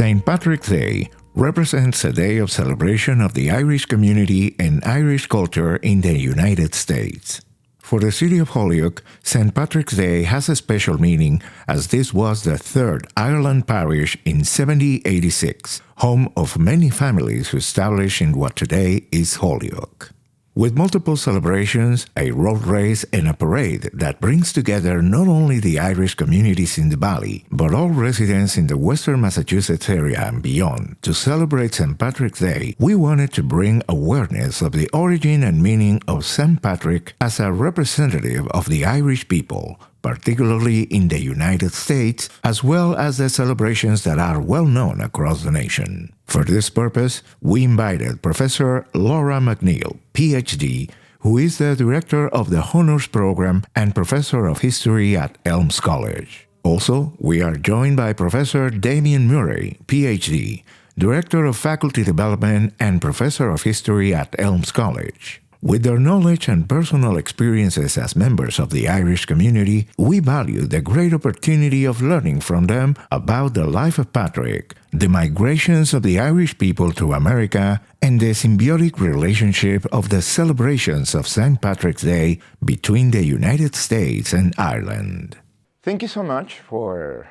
St. Patrick's Day represents a day of celebration of the Irish community and Irish culture in the United States. For the city of Holyoke, St. Patrick's Day has a special meaning as this was the third Ireland parish in 1786, home of many families who established in what today is Holyoke. With multiple celebrations, a road race, and a parade that brings together not only the Irish communities in the valley, but all residents in the western Massachusetts area and beyond, to celebrate St. Patrick's Day, we wanted to bring awareness of the origin and meaning of St. Patrick as a representative of the Irish people, particularly in the United States, as well as the celebrations that are well known across the nation. For this purpose, we invited Professor Laura McNeil, PhD, who is the director of the Honors Program and Professor of History at Elms College. Also, we are joined by Professor Damien Murray, PhD, Director of Faculty Development and Professor of History at Elms College. With their knowledge and personal experiences as members of the Irish community, we value the great opportunity of learning from them about the life of Patrick, the migrations of the Irish people to America, and the symbiotic relationship of the celebrations of St. Patrick's Day between the United States and Ireland. Thank you so much for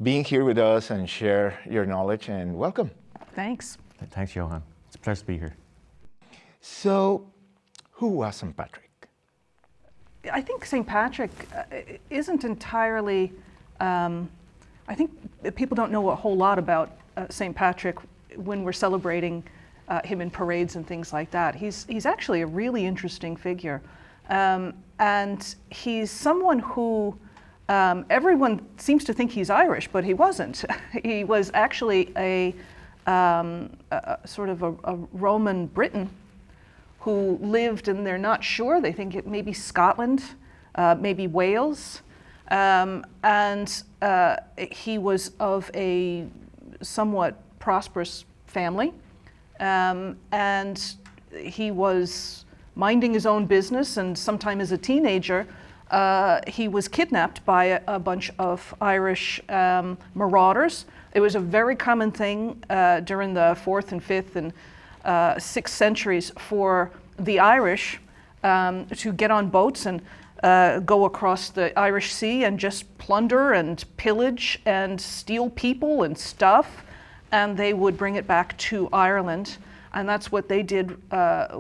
being here with us and share your knowledge, and welcome. Thanks. Thanks, Johan. It's a pleasure to be here. So, who was St. Patrick? I think St. Patrick isn't entirely, I think people don't know a whole lot about St. Patrick when we're celebrating him in parades and things like that. He's actually a really interesting figure. And he's someone who everyone seems to think he's Irish, but he wasn't. He was actually a sort of a Roman Briton who lived, and they're not sure, they think it may be Scotland, maybe Wales, and he was of a somewhat prosperous family, and he was minding his own business, and sometime as a teenager, he was kidnapped by a bunch of Irish marauders. It was a very common thing during the 4th and 5th and 6th centuries for the Irish to get on boats and go across the Irish Sea and just plunder and pillage and steal people and stuff, and they would bring it back to Ireland, and that's what they did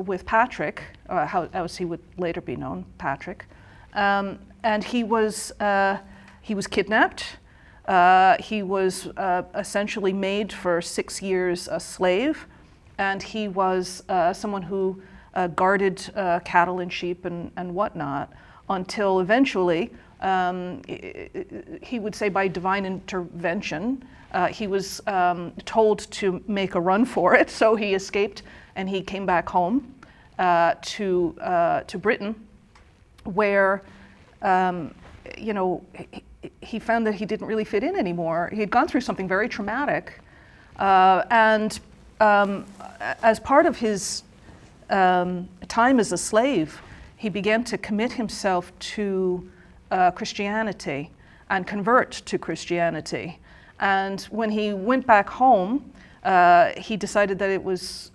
with Patrick, as he would later be known, Patrick, and he was kidnapped. He was essentially made for 6 years a slave. And he was someone who guarded cattle and sheep and whatnot until eventually, he would say by divine intervention, he was told to make a run for it. So he escaped and he came back home to Britain, where he found that he didn't really fit in anymore. He had gone through something very traumatic, and as part of his time as a slave, he began to commit himself to Christianity and convert to Christianity. And when he went back home, he decided that it was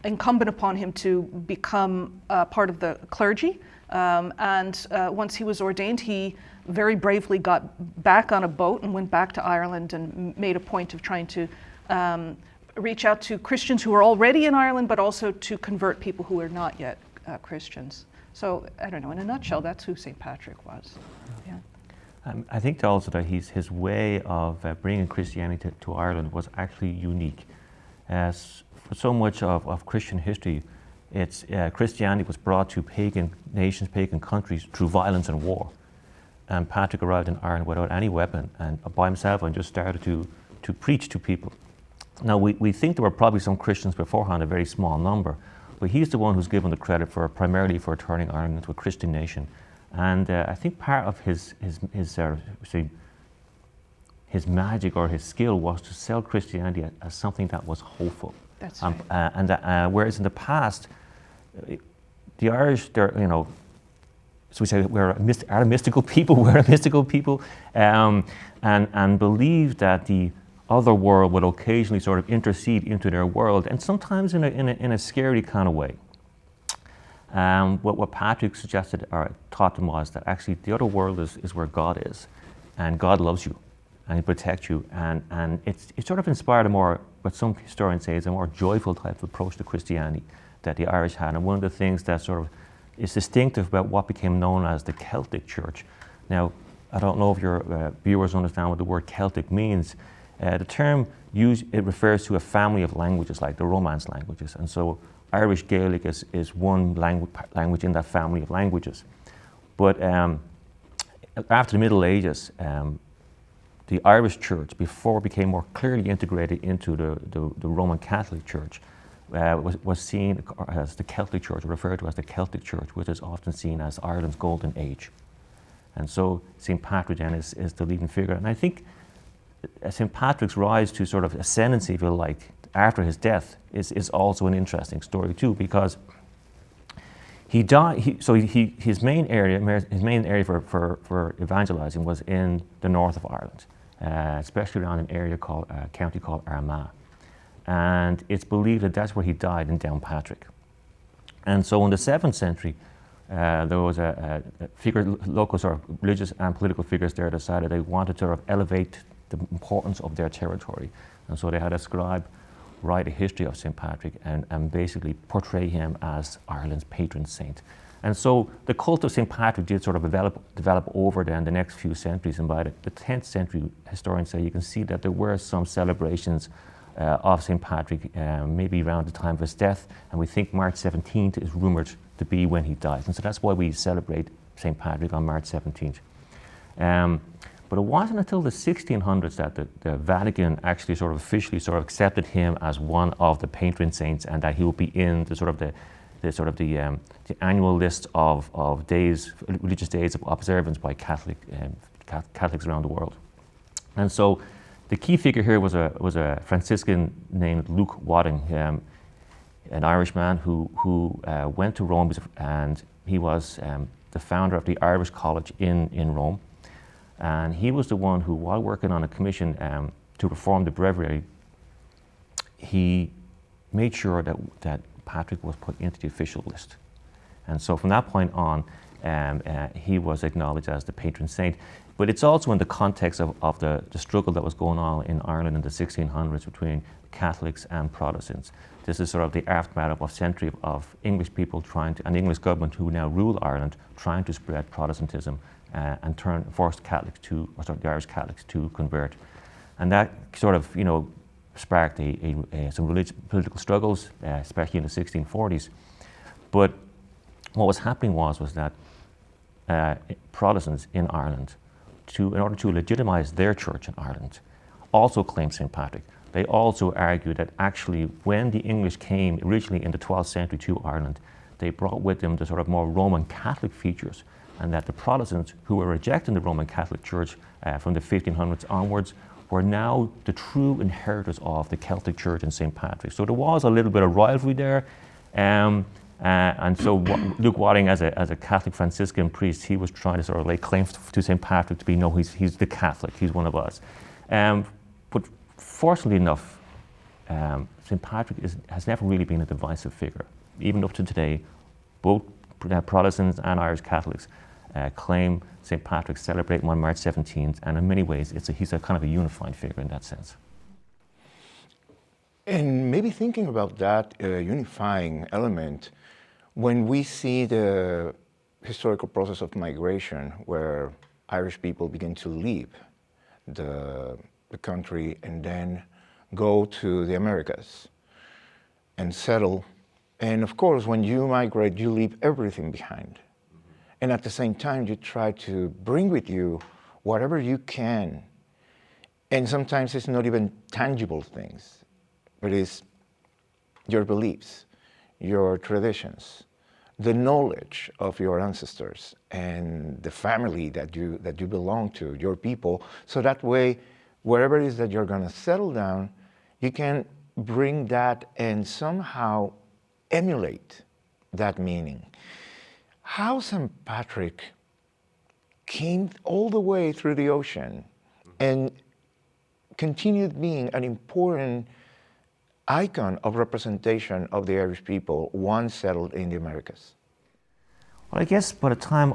incumbent upon him to become part of the clergy. And once he was ordained, he very bravely got back on a boat and went back to Ireland and made a point of trying to reach out to Christians who were already in Ireland, but also to convert people who are not yet Christians. So, I don't know, in a nutshell, that's who St. Patrick was. Yeah. I think also that his way of bringing Christianity to Ireland was actually unique. As for so much of Christian history, Christianity was brought to pagan nations, pagan countries through violence and war. And Patrick arrived in Ireland without any weapon and by himself and just started to preach to people. Now, we think there were probably some Christians beforehand, a very small number, but he's the one who's given the credit primarily for turning Ireland into a Christian nation. And I think part of his magic or his skill was to sell Christianity as something that was hopeful. That's right. And whereas in the past, the Irish, so we say we're a mystical people, and believe that the other world would occasionally sort of intercede into their world, and sometimes in a scary kind of way. What Patrick suggested or taught them was that actually the other world is where God is, and God loves you, and He protects you, and it sort of inspired a more, what some historians say is a more joyful type of approach to Christianity that the Irish had. And one of the things that sort of is distinctive about what became known as the Celtic Church. Now, I don't know if your viewers understand what the word Celtic means. The term it refers to a family of languages like the Romance languages, and so Irish Gaelic is one language in that family of languages. But after the Middle Ages, the Irish Church, before it became more clearly integrated into the Roman Catholic Church, was seen as the Celtic Church, referred to as the Celtic Church, which is often seen as Ireland's golden age. And so St. Patrick then is the leading figure. And I think St. Patrick's rise to sort of ascendancy, if you like, after his death is also an interesting story too, because he died. His main area for evangelizing was in the north of Ireland, especially around an area called a county called Armagh, and it's believed that that's where he died in Downpatrick. And so in the 7th century, there was a figure, local sort of religious and political figures there decided they wanted to sort of elevate the importance of their territory, and so they had a scribe write a history of St. Patrick and basically portray him as Ireland's patron saint. And so the cult of St. Patrick did sort of develop over then the next few centuries, and by the 10th century, historians say you can see that there were some celebrations of St. Patrick, maybe around the time of his death, and we think March 17th is rumoured to be when he died. And so that's why we celebrate St. Patrick on March 17th. But it wasn't until the 1600s that the Vatican actually sort of officially sort of accepted him as one of the patron saints, and that he will be in the annual list of days, religious days of observance by Catholics around the world. And so the key figure here was a Franciscan named Luke Wadding, an Irishman who went to Rome, and he was the founder of the Elms College in Rome. And he was the one who, while working on a commission to reform the breviary, he made sure that Patrick was put into the official list. And so from that point on, he was acknowledged as the patron saint. But it's also in the context of the struggle that was going on in Ireland in the 1600s between Catholics and Protestants. This is sort of the aftermath of a century of English people and the English government who now rule Ireland, trying to spread Protestantism and force the Irish Catholics to convert. And that sort of, sparked some political struggles, especially in the 1640s. But what was happening was that Protestants in Ireland, in order to legitimize their church in Ireland, also claimed St. Patrick. They also argued that actually when the English came originally in the 12th century to Ireland, they brought with them the sort of more Roman Catholic features, and that the Protestants who were rejecting the Roman Catholic Church from the 1500s onwards were now the true inheritors of the Celtic Church and St. Patrick. So there was a little bit of rivalry there. And so Luke Wadding, as a Catholic Franciscan priest, he was trying to sort of lay claim to St. Patrick to be, no, he's the Catholic, he's one of us. But fortunately enough, St. Patrick has never really been a divisive figure. Even up to today, both Protestants and Irish Catholics claim St. Patrick, celebrate him on March 17th, and in many ways he's a kind of a unifying figure in that sense. And maybe thinking about that unifying element, when we see the historical process of migration where Irish people begin to leave the country and then go to the Americas and settle. And of course, when you migrate, you leave everything behind. And at the same time, you try to bring with you whatever you can. And sometimes it's not even tangible things, but it's your beliefs, your traditions, the knowledge of your ancestors and the family that you belong to, your people. So that way, wherever it is that you're going to settle down, you can bring that and somehow emulate that meaning. How St. Patrick came all the way through the ocean and continued being an important icon of representation of the Irish people once settled in the Americas? Well, I guess by the time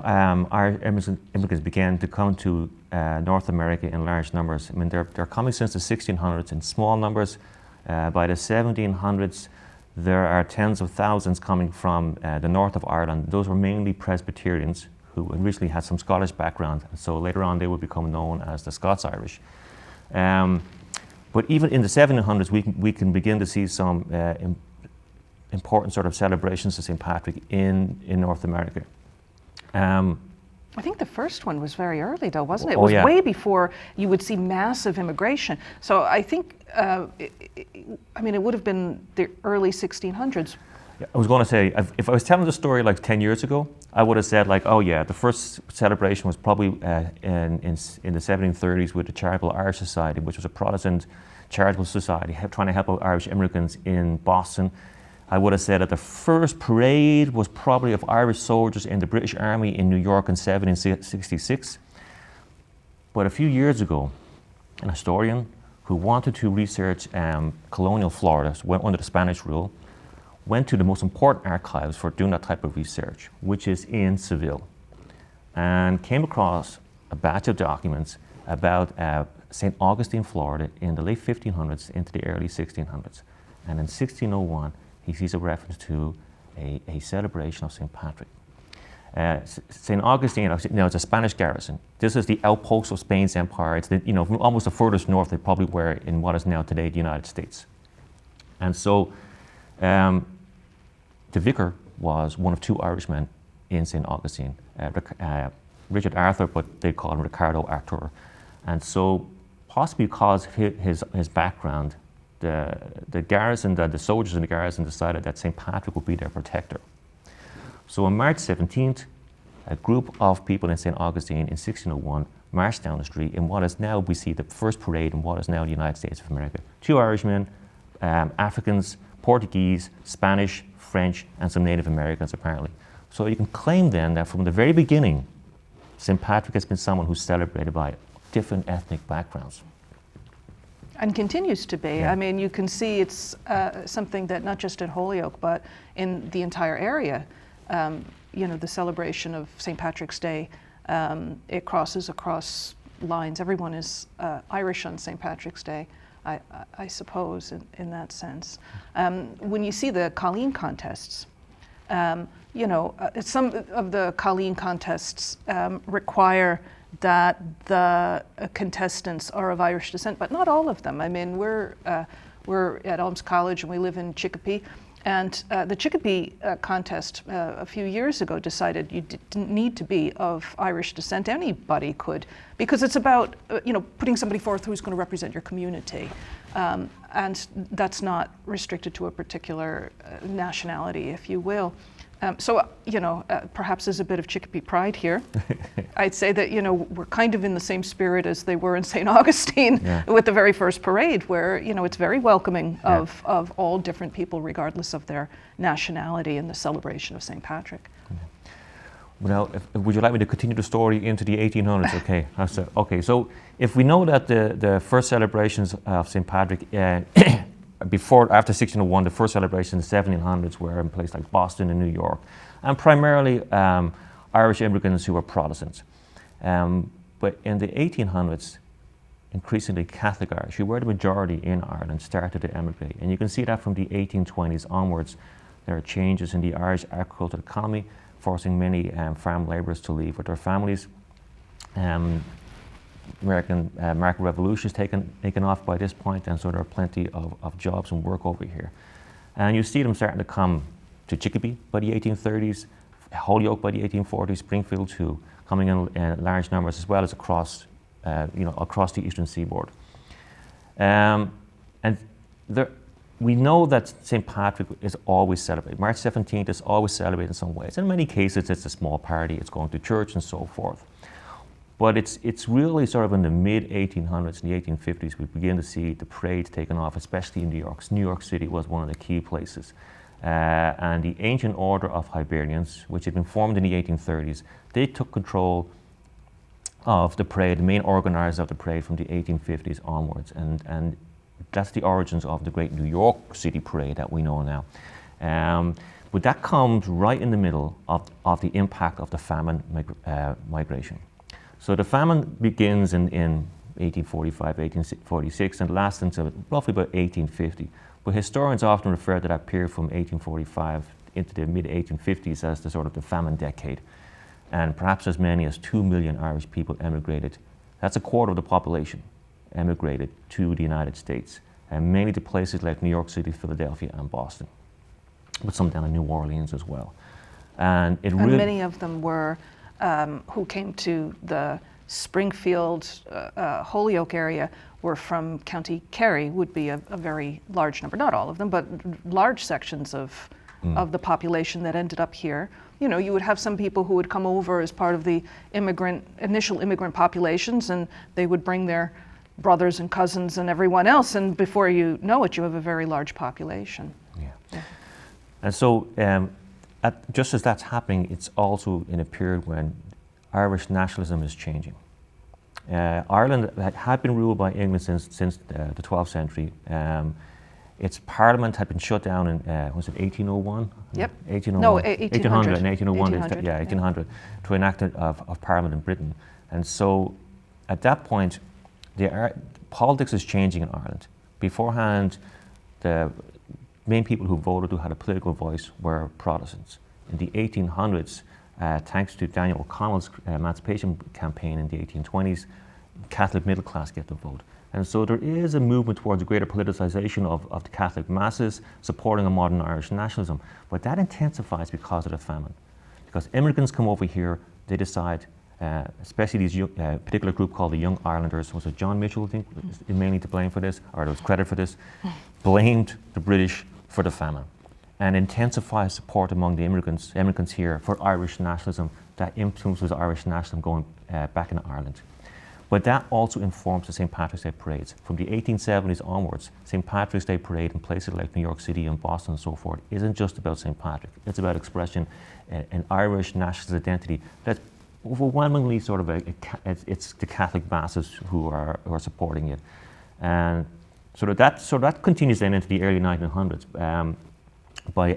Irish immigrants began to come to North America in large numbers, I mean, they're coming since the 1600s in small numbers. By the 1700s, there are tens of thousands coming from the north of Ireland. Those were mainly Presbyterians who originally had some Scottish background, so later on they would become known as the Scots-Irish. But even in the 1700s, we can begin to see some important sort of celebrations of St. Patrick in North America. I think the first one was very early, though, wasn't it? It Oh, was yeah. way before you would see massive immigration. So I think, it would have been the early 1600s. Yeah, I was going to say, if I was telling the story like 10 years ago, I would have said like, oh yeah, the first celebration was probably in the 1730s with the Charitable Irish Society, which was a Protestant charitable society trying to help out Irish immigrants in Boston. I would have said that the first parade was probably of Irish soldiers in the British Army in New York in 1766. But a few years ago, an historian who wanted to research colonial Florida, so went under the Spanish rule, went to the most important archives for doing that type of research, which is in Seville, and came across a batch of documents about St. Augustine, Florida in the late 1500s into the early 1600s. And in 1601, he sees a reference to a celebration of St. Patrick. St. Augustine, it's a Spanish garrison. This is the outpost of Spain's empire. It's almost the furthest north they probably were in what is now today the United States. And so the vicar was one of two Irishmen in St. Augustine, Richard Arthur, but they call him Ricardo Artur. And so, possibly because of his background, the garrison, the soldiers in the garrison decided that St. Patrick would be their protector. So on March 17th, a group of people in St. Augustine in 1601 marched down the street in what is now, we see the first parade in what is now the United States of America. Two Irishmen, Africans, Portuguese, Spanish, French, and some Native Americans apparently. So you can claim then that from the very beginning, St. Patrick has been someone who's celebrated by different ethnic backgrounds. And continues to be. Yeah. I mean, you can see it's something that not just in Holyoke, but in the entire area, the celebration of St. Patrick's Day, it crosses across lines. Everyone is Irish on St. Patrick's Day, I suppose, in that sense. When you see the Colleen contests, some of the Colleen contests require that the contestants are of Irish descent, but not all of them. I mean, we're at Elms College and we live in Chicopee, and the Chicopee contest a few years ago decided you didn't need to be of Irish descent. Anybody could, because it's about putting somebody forth who's going to represent your community, and that's not restricted to a particular nationality, if you will. Perhaps there's a bit of Chicopee pride here. I'd say that, we're kind of in the same spirit as they were in St. Augustine with the very first parade, where, it's very welcoming of all different people, regardless of their nationality, in the celebration of St. Patrick. Well, would you like me to continue the story into the 1800s? Okay. Okay. So if we know that the first celebrations of St. Patrick after 1601, the first celebrations in the 1700s were in places like Boston and New York, and primarily Irish immigrants who were Protestants. But in the 1800s, increasingly Catholic Irish, who were the majority in Ireland, started to emigrate. And you can see that from the 1820s onwards. There are changes in the Irish agricultural economy, forcing many farm labourers to leave with their families. American market revolution is taken off by this point, and so there are plenty of jobs and work over here. And you see them starting to come to Chicopee by the 1830s, Holyoke by the 1840s, Springfield too, coming in large numbers, as well as across the eastern seaboard. We know that St. Patrick is always celebrated. March 17th is always celebrated in some ways. In many cases, it's a small party, it's going to church and so forth. But it's really sort of in the mid-1800s and the 1850s we begin to see the parade taken off, especially in New York. New York City was one of the key places. And the Ancient Order of Hibernians, which had been formed in the 1830s, they took control of the parade, the main organizer of the parade from the 1850s onwards. And that's the origins of the great New York City parade that we know now. But that comes right in the middle of the impact of the famine migration. So the famine begins in 1845, 1846, and lasts until roughly about 1850. But historians often refer to that period from 1845 into the mid-1850s as the sort of the famine decade. And perhaps as many as 2 million Irish people emigrated. That's a quarter of the population emigrated to the United States, and mainly to places like New York City, Philadelphia, and Boston, with some down in New Orleans as well. And many of them were who came to the Springfield, Holyoke area were from County Kerry, would be a very large number, not all of them, but large sections of the population that ended up here. You know, you would have some people who would come over as part of the initial immigrant populations, and they would bring their brothers and cousins and everyone else, and before you know it, you have a very large population. Yeah. And so, just as that's happening, it's also in a period when Irish nationalism is changing. Ireland had been ruled by England since the 12th century. Its parliament had been shut down in, was it 1801? Yep. 1801. No, 1800. And 1801, 1800, to enact of parliament in Britain. And so at that point, politics is changing in Ireland. Beforehand, the main people who voted, who had a political voice, were Protestants. In the 1800s, thanks to Daniel O'Connell's emancipation campaign in the 1820s, Catholic middle class get the vote. And so there is a movement towards a greater politicization of the Catholic masses, supporting a modern Irish nationalism. But that intensifies because of the famine. Because immigrants come over here, they decide, especially these particular group called the Young Irelanders, was it John Mitchell, I think, is mainly to blame for this, or there was credit for this, blamed the British for the famine, and intensifies support among the immigrants here for Irish nationalism that influences Irish nationalism going back in Ireland. But that also informs the St. Patrick's Day parades. From the 1870s onwards, St. Patrick's Day parade in places like New York City and Boston and so forth isn't just about St. Patrick. It's about expressing an Irish nationalist identity that's overwhelmingly sort of it's the Catholic masses who are supporting it. And so that continues then into the early 1900s. By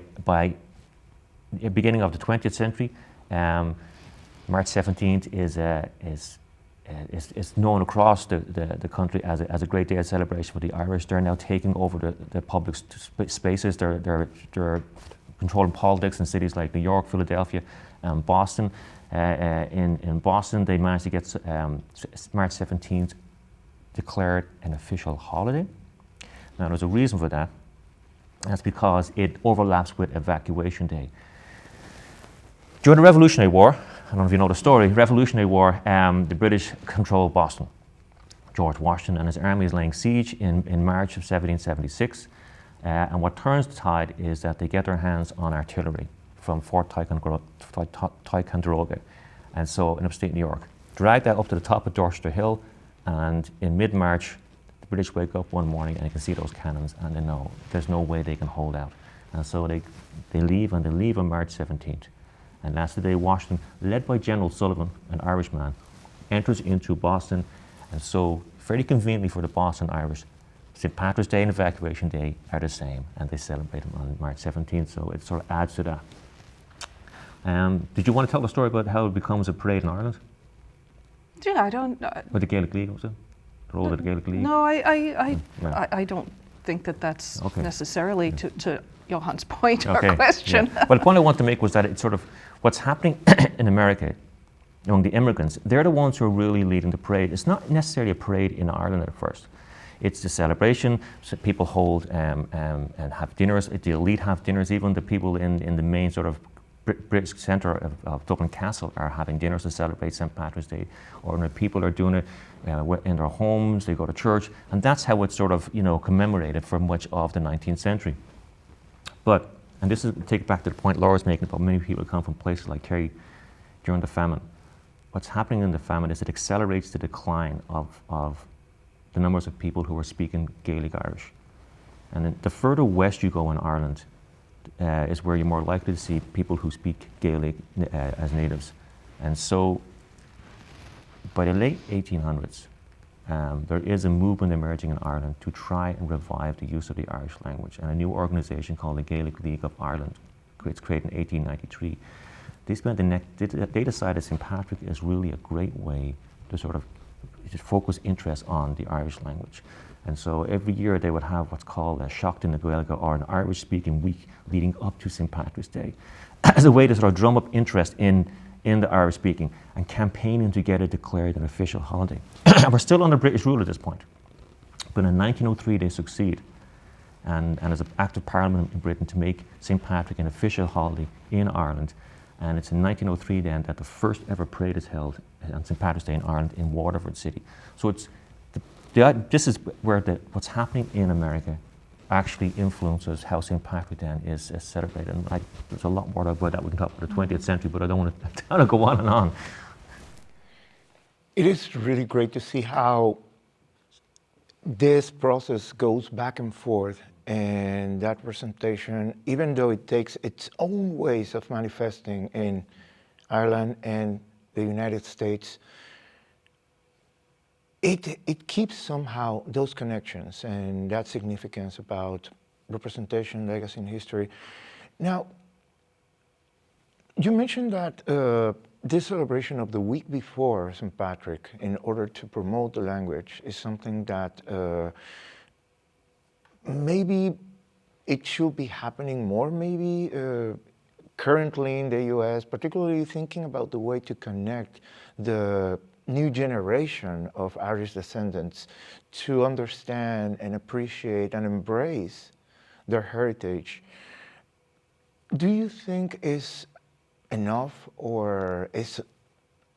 the beginning of the 20th century, March 17th is known across the country as a great day of celebration for the Irish. They're now taking over the public spaces. They're controlling politics in cities like New York, Philadelphia, and Boston. In Boston, they managed to get March 17th declared an official holiday. Now, there's a reason for that. That's because it overlaps with Evacuation Day. During the Revolutionary War, I don't know if you know the story, Revolutionary War, the British controlled Boston. George Washington and his army is laying siege in March of 1776. And what turns the tide is that they get their hands on artillery from Fort Ticonderoga, and so in upstate New York. Drag that up to the top of Dorchester Hill, and in mid-March, the British wake up one morning and they can see those cannons, and they know there's no way they can hold out. And so they leave, and they leave on March 17th. And that's the day Washington, led by General Sullivan, an Irishman, enters into Boston. And so, fairly conveniently for the Boston Irish, St. Patrick's Day and Evacuation Day are the same, and they celebrate them on March 17th, so it sort of adds to that. Did you want to tell the story about how it becomes a parade in Ireland? Yeah, I don't... With the Gaelic League, was it? The role of the Gaelic League? No, I don't think that's necessarily to Johan's point or question. Yeah. Well, the point I want to make was that it's sort of what's happening in America among the immigrants. They're the ones who are really leading the parade. It's not necessarily a parade in Ireland at first. It's the celebration. So people hold and have dinners. The elite have dinners. Even the people in the main sort of British centre of Dublin Castle are having dinners to celebrate St. Patrick's Day. Ordinary people are doing it in their homes. They go to church, and that's how it's sort of commemorated for much of the 19th century. But, and this is take it back to the point Laura's making about many people come from places like Kerry during the famine. What's happening in the famine is it accelerates the decline of the numbers of people who are speaking Gaelic Irish. And then the further west you go in Ireland is where you're more likely to see people who speak Gaelic as natives. And so by the late 1800s, there is a movement emerging in Ireland to try and revive the use of the Irish language, and a new organisation called the Gaelic League of Ireland, it's created in 1893. They decided St. Patrick is really a great way to sort of just focus interest on the Irish language. And so every year they would have what's called a Seacht na Gaeilge, or an Irish-speaking week leading up to St. Patrick's Day, as a way to sort of drum up interest in the Irish speaking and campaigning to get it declared an official holiday. We're still under British rule at this point. But in 1903 they succeed, and there's an act of Parliament in Britain to make St. Patrick an official holiday in Ireland. And it's in 1903 then that the first ever parade is held on St. Patrick's Day in Ireland in Waterford City. So it's this is where what's happening in America actually influences how St. Patrick then is celebrated. And there's a lot more about that we can talk about the 20th century, but I don't want to go on and on. It is really great to see how this process goes back and forth, and that presentation, even though it takes its own ways of manifesting in Ireland and the United States, it keeps somehow those connections and that significance about representation, legacy, and history. Now, you mentioned that this celebration of the week before St. Patrick, in order to promote the language, is something that maybe it should be happening more, maybe currently in the US, particularly thinking about the way to connect the new generation of Irish descendants to understand and appreciate and embrace their heritage. Do you think is enough, or is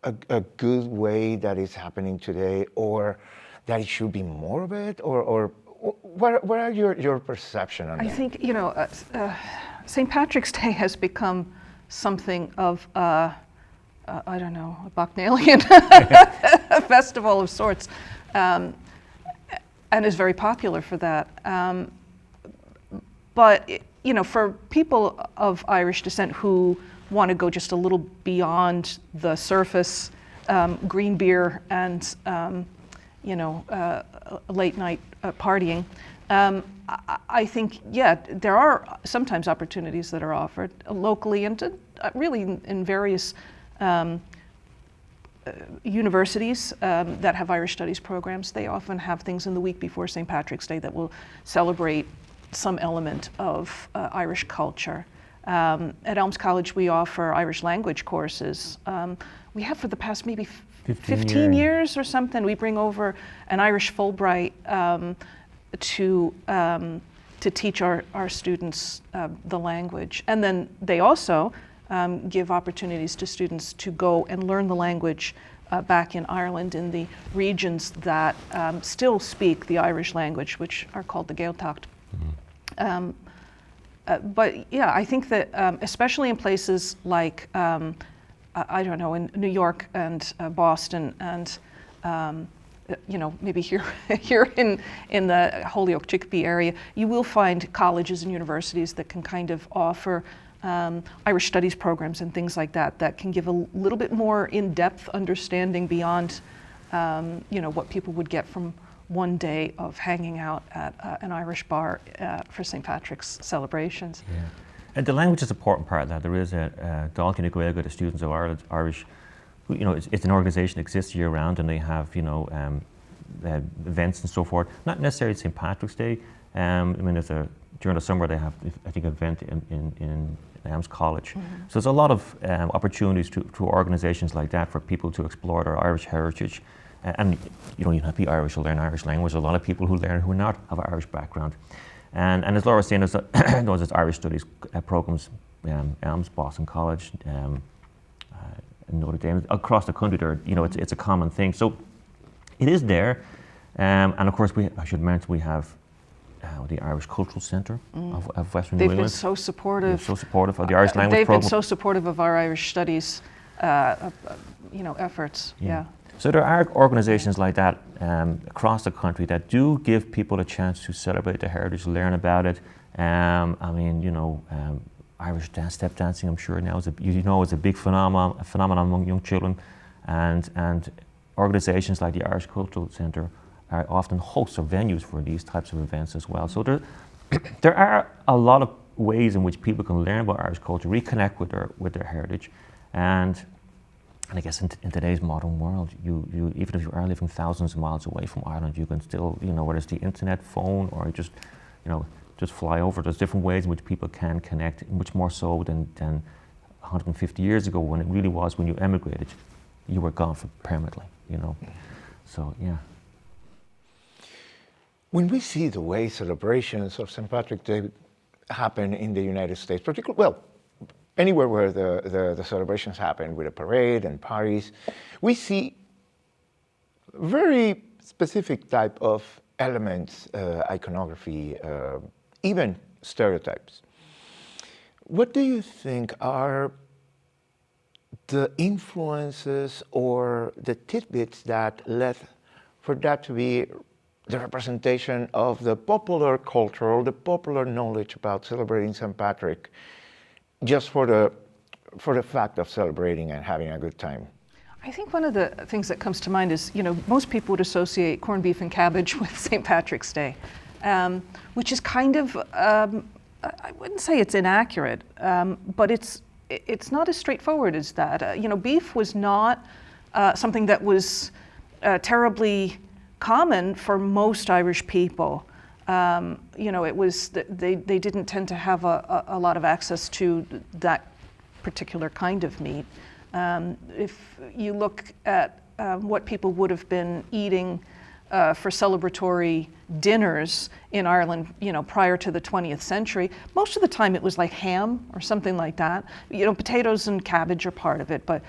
a good way that is happening today, or that it should be more of it, or what are your perception on that? I think, St. Patrick's Day has become something of I don't know, a Bacchanalian festival of sorts, and is very popular for that. But for people of Irish descent who want to go just a little beyond the surface, green beer and late night partying, I think, there are sometimes opportunities that are offered locally and really in various universities that have Irish studies programs. They often have things in the week before St. Patrick's Day that will celebrate some element of Irish culture. At Elms College, we offer Irish language courses. We have for the past maybe 15 years or something. We bring over an Irish Fulbright to teach our students the language. And then they also give opportunities to students to go and learn the language back in Ireland in the regions that still speak the Irish language, which are called the Gaeltacht. Mm-hmm. But yeah, I think that especially in places like, I don't know, in New York and Boston and maybe here in the Holyoke, Chicopee area, you will find colleges and universities that can kind of offer Irish studies programs and things like that can give a little bit more in-depth understanding beyond what people would get from one day of hanging out at an Irish bar for St. Patrick's celebrations. Yeah. And the language is an important part of that. There is a Dáilc na Gaeilge, the Students of Ireland, Irish, who, it's an organisation that exists year round, and they have events and so forth. Not necessarily St. Patrick's Day. During the summer they have, I think, an event in Elms College. Mm-hmm. So there's a lot of opportunities through organisations like that for people to explore their Irish heritage. And you don't even have to be Irish to learn Irish language. There's a lot of people who learn who are not of Irish background. And as Laura was saying, there's Irish studies programs, Elms, Boston College, Notre Dame, across the country. There, it's a common thing. So it is there. And of course, I should mention we have the Irish Cultural Centre of Western New England. They've been so supportive. So supportive of the Irish language They've program. been so supportive of our Irish studies, efforts. Yeah. So there are organisations like that across the country that do give people a chance to celebrate their heritage, learn about it. Irish step dancing, I'm sure now is a big phenomenon among young children, and organizations like the Irish Cultural Centre are often hosts or venues for these types of events as well. So there are a lot of ways in which people can learn about Irish culture, reconnect with their heritage, and I guess in today's modern world, you even if you are living thousands of miles away from Ireland, you can still, whether it's the internet, phone, or just fly over. There's different ways in which people can connect, much more so than 150 years ago, when it really was, when you emigrated, you were gone for permanently, So, yeah. When we see the way celebrations of St. Patrick's Day happen in the United States, particularly, anywhere where the celebrations happen with a parade and parties, we see very specific type of elements, iconography, even stereotypes. What do you think are the influences or the tidbits that led for that to be the representation of the popular culture or the popular knowledge about celebrating St. Patrick, just for the fact of celebrating and having a good time? I think one of the things that comes to mind is, most people would associate corned beef and cabbage with St. Patrick's Day, which is kind of, I wouldn't say it's inaccurate, but it's not as straightforward as that. Beef was not something that was terribly common for most Irish people. It was they didn't tend to have a lot of access to that particular kind of meat. If you look at what people would have been eating for celebratory dinners in Ireland, prior to the 20th century, most of the time it was like ham or something like that. Potatoes and cabbage are part of it, but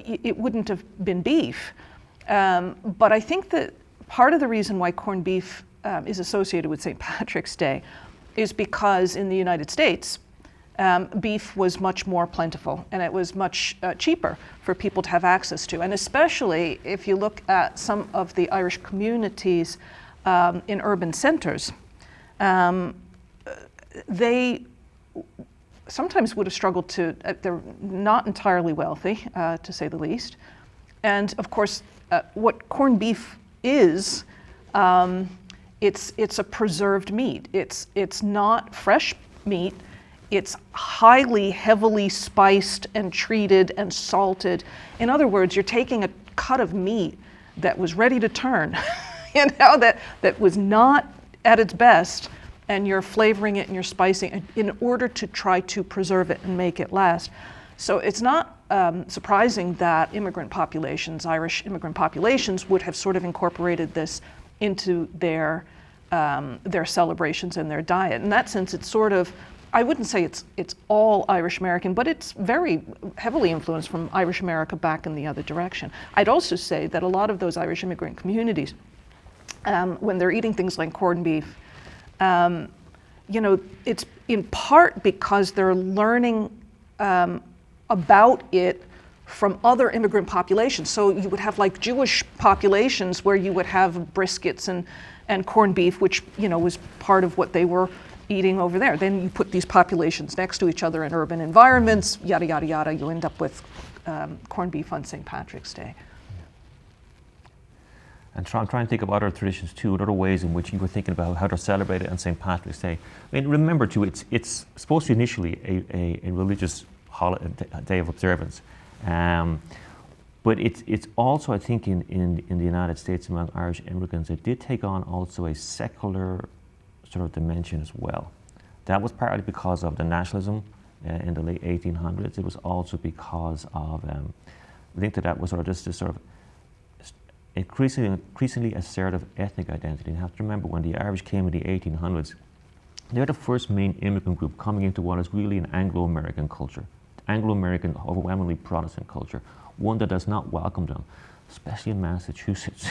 it wouldn't have been beef. But I think that part of the reason why corned beef is associated with St. Patrick's Day is because in the United States, beef was much more plentiful, and it was much cheaper for people to have access to. And especially if you look at some of the Irish communities in urban centers, they sometimes would have struggled they're not entirely wealthy, to say the least. And of course, what corned beef is, it's a preserved meat. It's not fresh meat. It's highly, heavily spiced and treated and salted. In other words, you're taking a cut of meat that was ready to turn, that was not at its best, and you're flavoring it and you're spicing it in order to try to preserve it and make it last. So it's not surprising that Irish immigrant populations would have sort of incorporated this into their celebrations and their diet. In that sense, it's sort of, I wouldn't say it's all Irish American, but it's very heavily influenced from Irish America back in the other direction. I'd also say that a lot of those Irish immigrant communities, when they're eating things like corned beef, it's in part because they're learning about it from other immigrant populations. So you would have like Jewish populations where you would have briskets and corned beef, which was part of what they were eating over there. Then you put these populations next to each other in urban environments, yada, yada, yada. You end up with corned beef on St. Patrick's Day. And try and think of other traditions too, other ways in which you were thinking about how to celebrate it on St. Patrick's Day. I mean, remember too, it's supposed to be initially a religious holiday, day of observance. But it's also, I think, in the United States among Irish immigrants, it did take on also a secular sort of dimension as well. That was partly because of the nationalism in the late 1800s. It was also because of, linked to that was sort of just this sort of increasingly assertive ethnic identity. You have to remember, when the Irish came in the 1800s, they're the first main immigrant group coming into what is really an Anglo-American culture, Anglo-American, overwhelmingly Protestant culture, one that does not welcome them, especially in Massachusetts.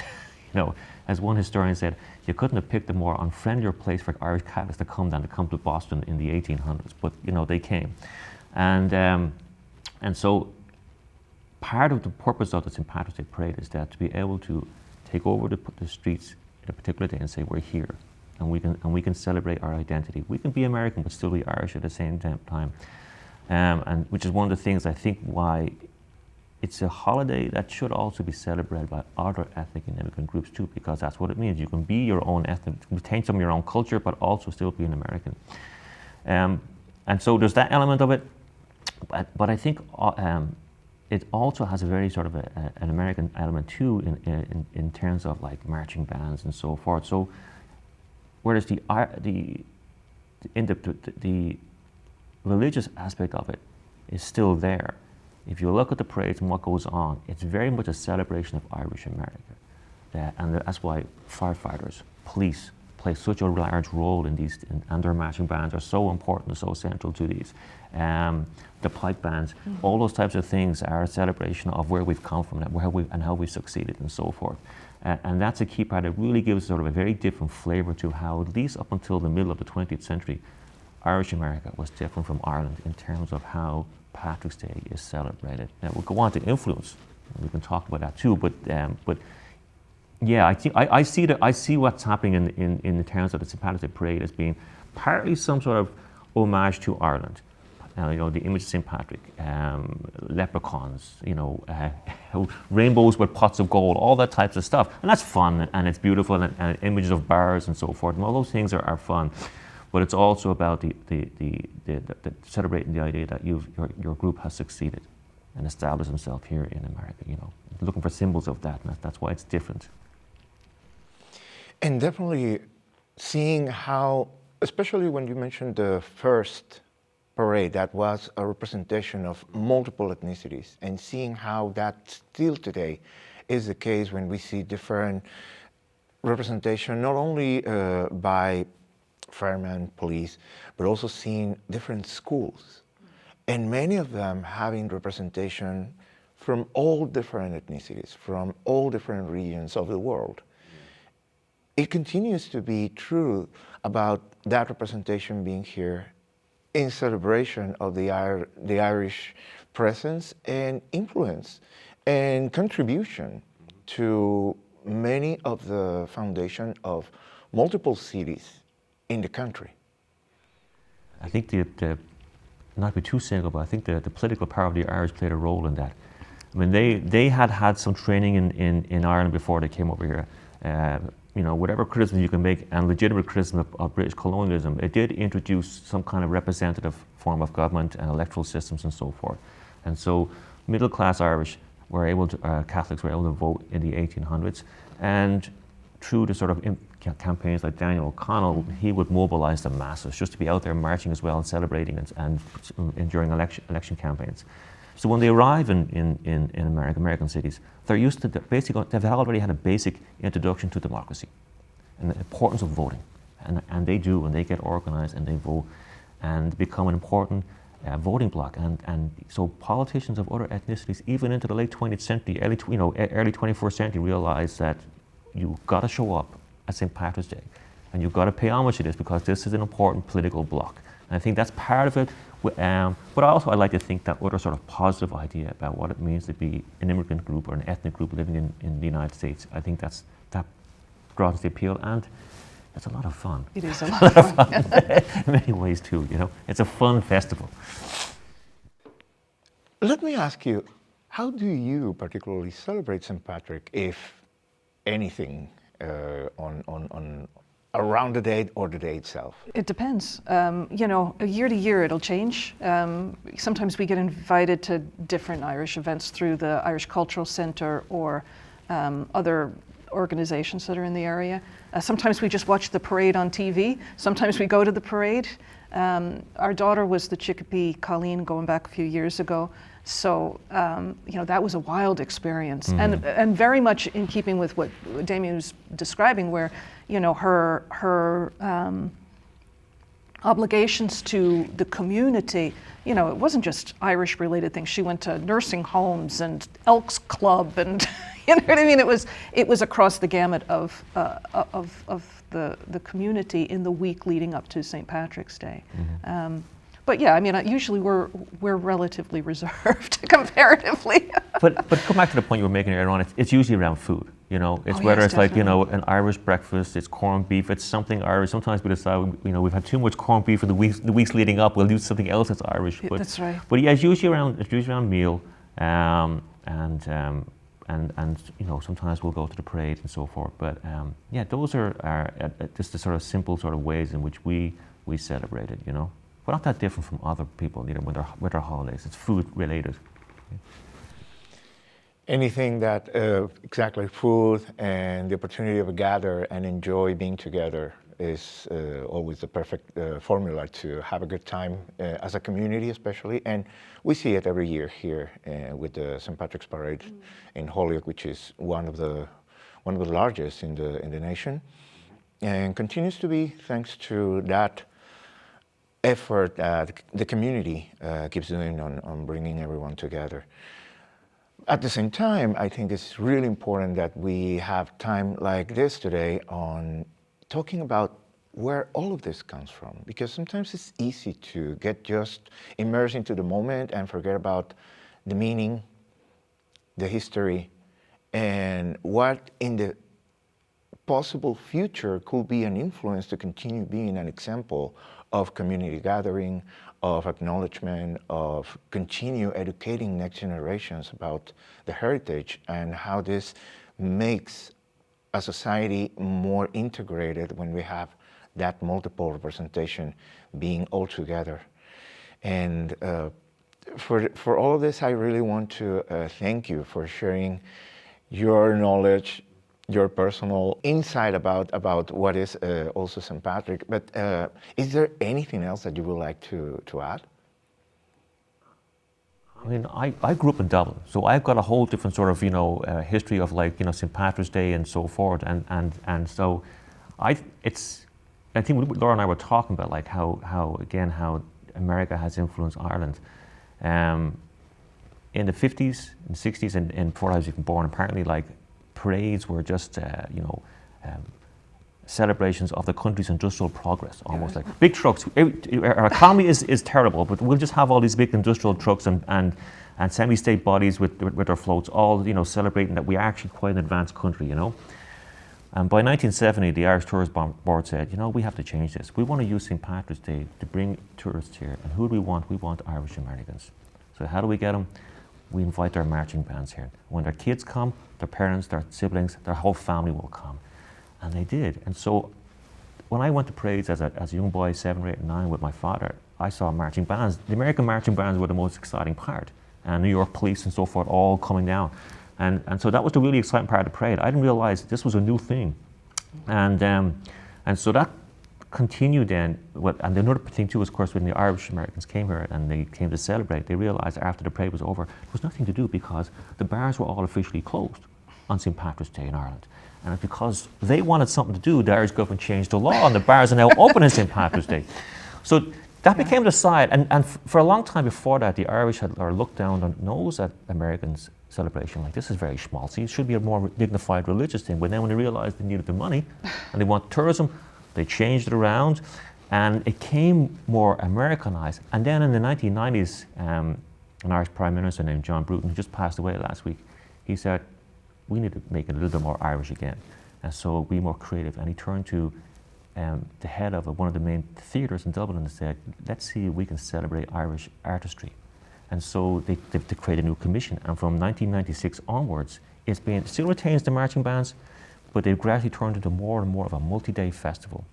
As one historian said, you couldn't have picked a more unfriendlier place for Irish Catholics to come than to come to Boston in the 1800s, but they came. And so part of the purpose of the St. Patrick's Day parade is that to be able to take over the streets at a particular day and say, we're here, and we can celebrate our identity. We can be American but still be Irish at the same time. And which is one of the things I think why it's a holiday that should also be celebrated by other ethnic and immigrant groups too, because that's what it means. You can be your own ethnic, retain some of your own culture, but also still be an American. And so there's that element of it, but I think it also has a very sort of an American element too in terms of like marching bands and so forth. So whereas the religious aspect of it is still there, if you look at the parades and what goes on, it's very much a celebration of Irish America. And that's why firefighters, police play such a large role in these, and their marching bands are so important and so central to these. The pipe bands, all those types of things are a celebration of where we've come from and how we've succeeded and so forth. And that's a key part. It really gives sort of a very different flavor to how, at least up until the middle of the 20th century, Irish America was different from Ireland in terms of how Patrick's Day is celebrated. Now we'll go on to influence. We can talk about that too. But yeah, I think I see what's happening in terms of the St. Patrick's Day parade as being partly some sort of homage to Ireland. You know, the image of St. Patrick, leprechauns, you know, rainbows with pots of gold, all that types of stuff. And that's fun and it's beautiful, and images of bars and so forth. And all those things are fun. But it's also about the celebrating the idea that your group has succeeded and established themselves here in America, you know, looking for symbols of that, and that's why it's different. And definitely seeing how, especially when you mentioned the first parade that was a representation of multiple ethnicities, and seeing how that still today is the case when we see different representation, not only by firemen, police, but also seeing different schools, and many of them having representation from all different ethnicities, from all different regions of the world. It continues to be true about that representation being here in celebration of the Irish presence and influence and contribution to many of the foundation of multiple cities in the country. I think not to be too cynical, but I think the political power of the Irish played a role in that. I mean, they had some training in Ireland before they came over here. You know, whatever criticism you can make, and legitimate criticism of British colonialism, it did introduce some kind of representative form of government and electoral systems and so forth. And so middle-class Irish were able to, Catholics were able to vote in the 1800s, and through the sort of campaigns like Daniel O'Connell, he would mobilize the masses just to be out there marching as well and celebrating and during election campaigns. So when they arrive in American cities, they're used to they've already had a basic introduction to democracy and the importance of voting, and they do, and they get organized and they vote and become an important voting bloc. And so politicians of other ethnicities, even into the late 20th century, early 21st century, realized that you've got to show up at St. Patrick's Day, and you've got to pay homage to this because this is an important political bloc. And I think that's part of it. But also I like to think that other sort of positive idea about what it means to be an immigrant group or an ethnic group living in the United States, I think that draws the appeal, and it's a lot of fun. It is a lot of fun. In many ways too, you know. It's a fun festival. Let me ask you, how do you particularly celebrate St. Patrick, if anything, on around the date or the day itself? It depends. You know, year to year it'll change. Sometimes we get invited to different Irish events through the Irish Cultural Centre or other organizations that are in the area. Sometimes we just watch the parade on TV. Sometimes we go to the parade. Our daughter was the Chicopee Colleen going back a few years ago. So, you know, that was a wild experience, and very much in keeping with what Damien was describing, where, you know, her obligations to the community, you know, it wasn't just Irish-related things. She went to nursing homes and Elks Club, and you know what I mean. It was across the gamut of the community in the week leading up to St. Patrick's Day. But yeah, I mean, usually we're relatively reserved comparatively. but come back to the point you were making earlier on. It's usually around food. You know, it's whether it's like, you know, an Irish breakfast, it's corned beef, it's something Irish. Sometimes we decide, you know, we've had too much corned beef for the weeks leading up. We'll do something else that's Irish. But, that's right. But yeah, it's usually around meal. and you know, sometimes we'll go to the parade and so forth. But yeah, those are just the sort of simple sort of ways in which we celebrate it. You know, we're not that different from other people, you know, with our holidays. It's food related. Anything that exactly food and the opportunity to gather and enjoy being together is always the perfect formula to have a good time as a community, especially. And we see it every year here with the St. Patrick's Parade in Holyoke, which is one of the largest in the nation, and continues to be thanks to that effort that the community keeps doing on bringing everyone together. At the same time, I think it's really important that we have time like this today on talking about where all of this comes from, because sometimes it's easy to get just immersed into the moment and forget about the meaning, the history, and what in the possible future could be an influence to continue being an example of community gathering, of acknowledgement, of continue educating next generations about the heritage and how this makes a society more integrated when we have that multiple representation being all together. And for all of this, I really want to thank you for sharing your knowledge, your personal insight about what is also St. Patrick. But is there anything else that you would like to add? I mean, I grew up in Dublin, so I've got a whole different sort of, you know, history of, like, you know, St. Patrick's Day and so forth, and so I think Laura and I were talking about, like, how America has influenced Ireland. In the 50s and 60s, and before I was even born, apparently, like, parades were just, you know, celebrations of the country's industrial progress, almost like big trucks. Our economy is terrible, but we'll just have all these big industrial trucks and semi-state bodies with their floats, all, you know, celebrating that we are actually quite an advanced country, you know. And by 1970, the Irish Tourism Board said, you know, we have to change this. We want to use St. Patrick's Day to bring tourists here. And who do we want? We want Irish Americans. So how do we get them? We invite their marching bands here. When their kids come, their parents, their siblings, their whole family will come. And they did. And so when I went to parades as a young boy, 7 or 8 and 9, with my father, I saw marching bands. The American marching bands were the most exciting part. And New York police and so forth all coming down. And so that was the really exciting part of the parade. I didn't realize this was a new thing. And so that continued then. And another thing too was, of course, when the Irish Americans came here and they came to celebrate, they realized after the parade was over, there was nothing to do because the bars were all officially closed on St. Patrick's Day in Ireland. And because they wanted something to do, the Irish government changed the law and the bars are now open on St. Patrick's Day. So that became the side. And for a long time before that, the Irish had looked down their nose at Americans' celebration, like, this is very schmaltzy. It should be a more dignified religious thing. But then when they realized they needed the money and they want tourism, they changed it around and it came more Americanized. And then in the 1990s, an Irish Prime Minister named John Bruton, who just passed away last week, he said, we need to make it a little bit more Irish again. And so be more creative. And he turned to the head of one of the main theatres in Dublin and said, let's see if we can celebrate Irish artistry. And so they created a new commission. And from 1996 onwards, it's been, still retains the marching bands, but they've gradually turned into more and more of a multi-day festival.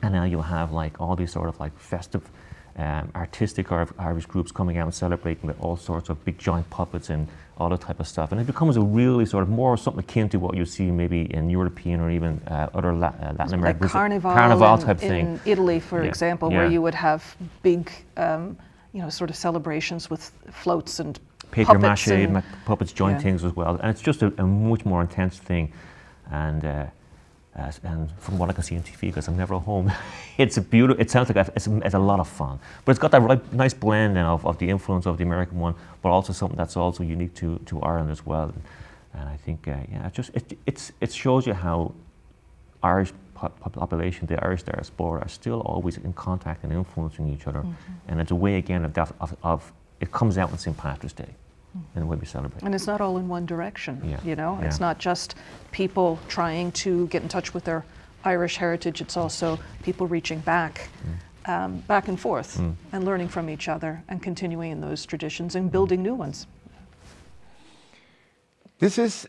And now you'll have, like, all these sort of, like, festive, artistic Irish groups coming out and celebrating with all sorts of big giant puppets and all that type of stuff. And it becomes a really sort of more something akin to what you see maybe in European or even other Latin American. Like Carnival type thing. In Italy, for example, where you would have big, you know, sort of celebrations with floats and paper mache puppets, joint things as well. And it's just a much more intense thing. And from what I can see on TV, because I'm never at home, it's a beautiful. It sounds like it's a lot of fun, but it's got that right, nice blend of the influence of the American one, but also something that's also unique to Ireland as well. And I think, it shows you how Irish population, the Irish diaspora, are still always in contact and influencing each other. Mm-hmm. And it's a way again of it comes out on St. Patrick's Day. And the way we celebrate. And it's not all in one direction, you know? It's not just people trying to get in touch with their Irish heritage, it's also people reaching back, back and forth, and learning from each other and continuing in those traditions and building new ones. This is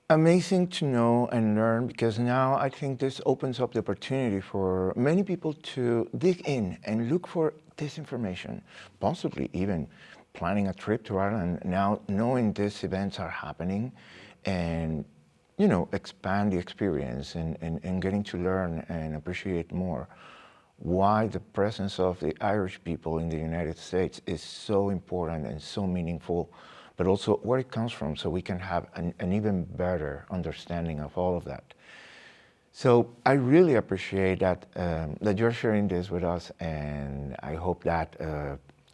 amazing to know and learn, because now I think this opens up the opportunity for many people to dig in and look for this information, possibly even planning a trip to Ireland now, knowing these events are happening, and expand the experience and getting to learn and appreciate more why the presence of the Irish people in the United States is so important and so meaningful, but also where it comes from, so we can have an even better understanding of all of that. So I really appreciate that that you're sharing this with us, and I hope that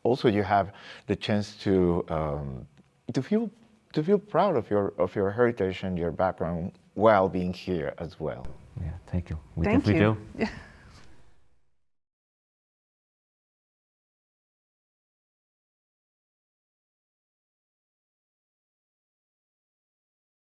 also you have the chance to feel proud of your heritage and your background while being here as well. Yeah, thank you. Thank you. We do. Yeah.